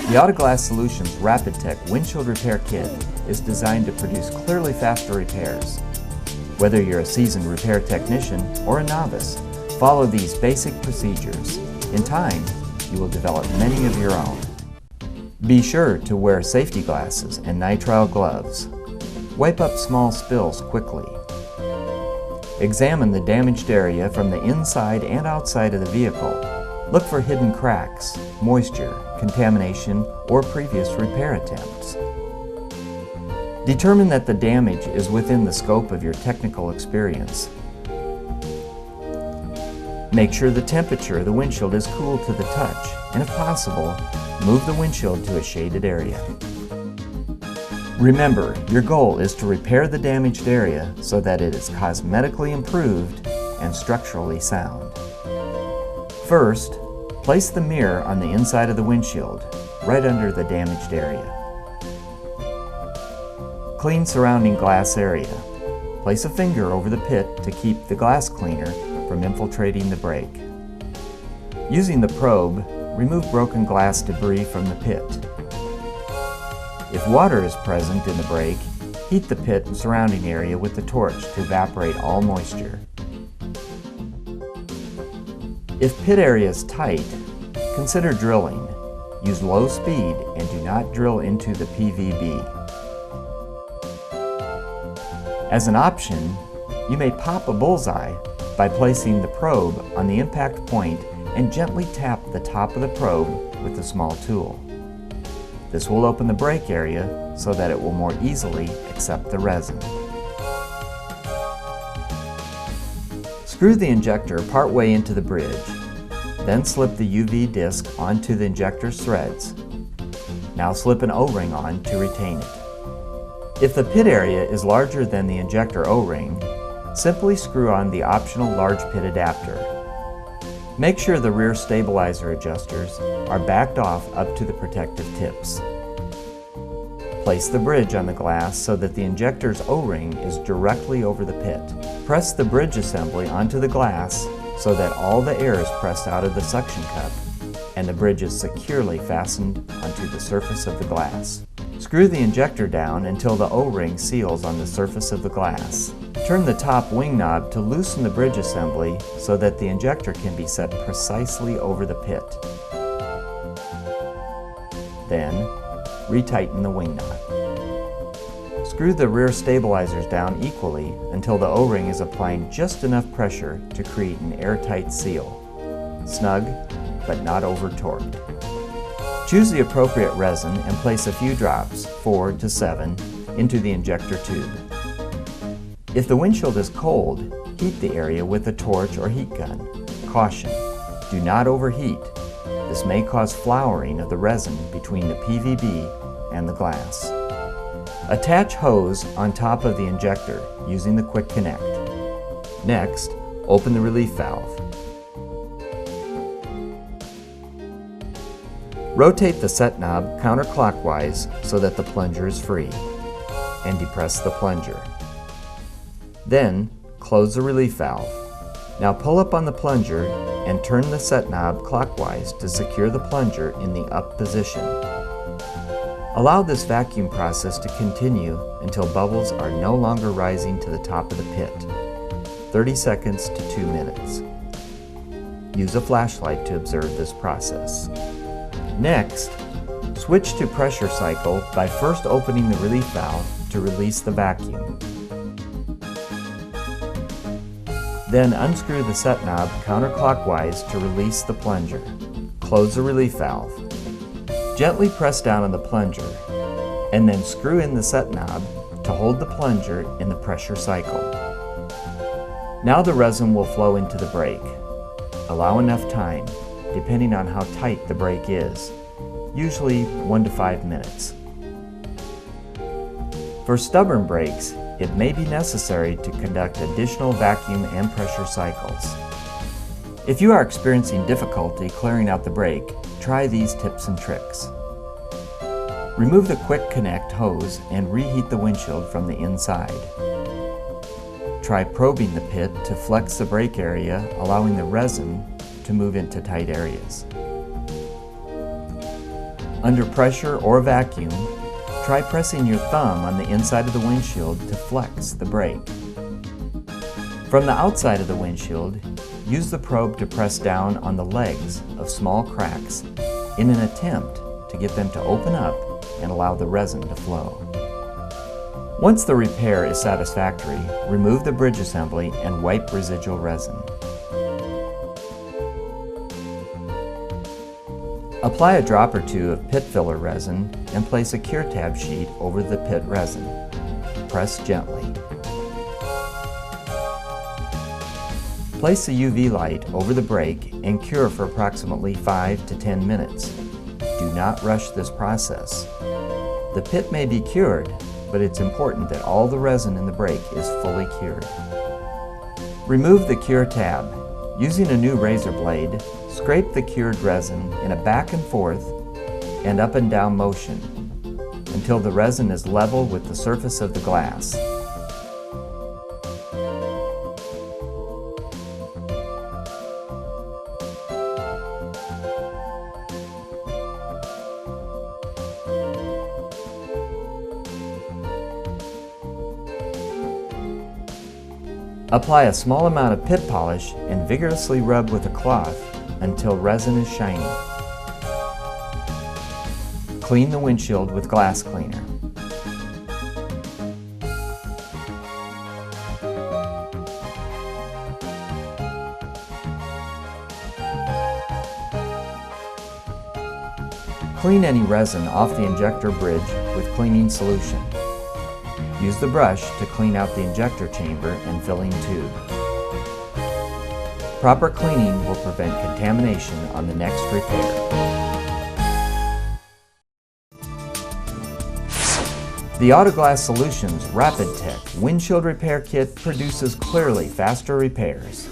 The Autoglass Solutions RapidTech Windshield Repair Kit is designed to produce clearly faster repairs. Whether you're a seasoned repair technician or a novice, follow these basic procedures. In time, you will develop many of your own. Be sure to wear safety glasses and nitrile gloves. Wipe up small spills quickly. Examine the damaged area from the inside and outside of the vehicle. Look for hidden cracks, moisture, contamination, or previous repair attempts. Determine that the damage is within the scope of your technical experience. Make sure the temperature of the windshield is cool to the touch, and if possible, move the windshield to a shaded area. Remember, your goal is to repair the damaged area so that it is cosmetically improved and structurally sound. First, place the mirror on the inside of the windshield, right under the damaged area. Clean surrounding glass area. Place a finger over the pit to keep the glass cleaner from infiltrating the brake. Using the probe, remove broken glass debris from the pit. If water is present in the brake, heat the pit and surrounding area with the torch to evaporate all moisture. If pit area is tight, consider drilling. Use low speed and do not drill into the PVB. As an option, you may pop a bullseye by placing the probe on the impact point and gently tap the top of the probe with a small tool. This will open the brake area so that it will more easily accept the resin. Screw the injector partway into the bridge. Then slip the UV disc onto the injector's threads. Now slip an O-ring on to retain it. If the pit area is larger than the injector O-ring, simply screw on the optional large pit adapter. Make sure the rear stabilizer adjusters are backed off up to the protective tips. Place the bridge on the glass so that the injector's O-ring is directly over the pit. Press the bridge assembly onto the glass so that all the air is pressed out of the suction cup and the bridge is securely fastened onto the surface of the glass. Screw the injector down until the O-ring seals on the surface of the glass. Turn the top wing knob to loosen the bridge assembly so that the injector can be set precisely over the pit. Then, retighten the wing nut. Screw the rear stabilizers down equally until the O-ring is applying just enough pressure to create an airtight seal. Snug, but not over-torqued. Choose the appropriate resin and place a few drops, 4 to 7, into the injector tube. If the windshield is cold, heat the area with a torch or heat gun. Caution: do not overheat. This may cause flowering of the resin between the PVB and the glass. Attach hose on top of the injector using the quick connect. Next, open the relief valve. Rotate the set knob counterclockwise so that the plunger is free, and depress the plunger. Then, close the relief valve. Now pull up on the plunger and turn the set knob clockwise to secure the plunger in the up position. Allow this vacuum process to continue until bubbles are no longer rising to the top of the pit, 30 seconds to 2 minutes. Use a flashlight to observe this process. Next, switch to pressure cycle by first opening the relief valve to release the vacuum. Then unscrew the set knob counterclockwise to release the plunger. Close the relief valve. Gently press down on the plunger, and then screw in the set knob to hold the plunger in the pressure cycle. Now the resin will flow into the brake. Allow enough time, depending on how tight the brake is, usually 1 to 5 minutes. For stubborn brakes, it may be necessary to conduct additional vacuum and pressure cycles. If you are experiencing difficulty clearing out the brake, try these tips and tricks. Remove the quick connect hose and reheat the windshield from the inside. Try probing the pit to flex the brake area, allowing the resin to move into tight areas. Under pressure or vacuum, try pressing your thumb on the inside of the windshield to flex the brake. From the outside of the windshield, use the probe to press down on the legs of small cracks in an attempt to get them to open up and allow the resin to flow. Once the repair is satisfactory, remove the bridge assembly and wipe residual resin. Apply a drop or two of pit filler resin and place a cure tab sheet over the pit resin. Press gently. Place the UV light over the brake and cure for approximately 5 to 10 minutes. Do not rush this process. The pit may be cured, but it's important that all the resin in the brake is fully cured. Remove the cure tab. Using a new razor blade, scrape the cured resin in a back and forth and up and down motion until the resin is level with the surface of the glass. Apply a small amount of pit polish and vigorously rub with a cloth until resin is shiny. Clean the windshield with glass cleaner. Clean any resin off the injector bridge with cleaning solution. Use the brush to clean out the injector chamber and filling tube. Proper cleaning will prevent contamination on the next repair. The Autoglass Solutions RapidTech Windshield Repair Kit produces clearly faster repairs.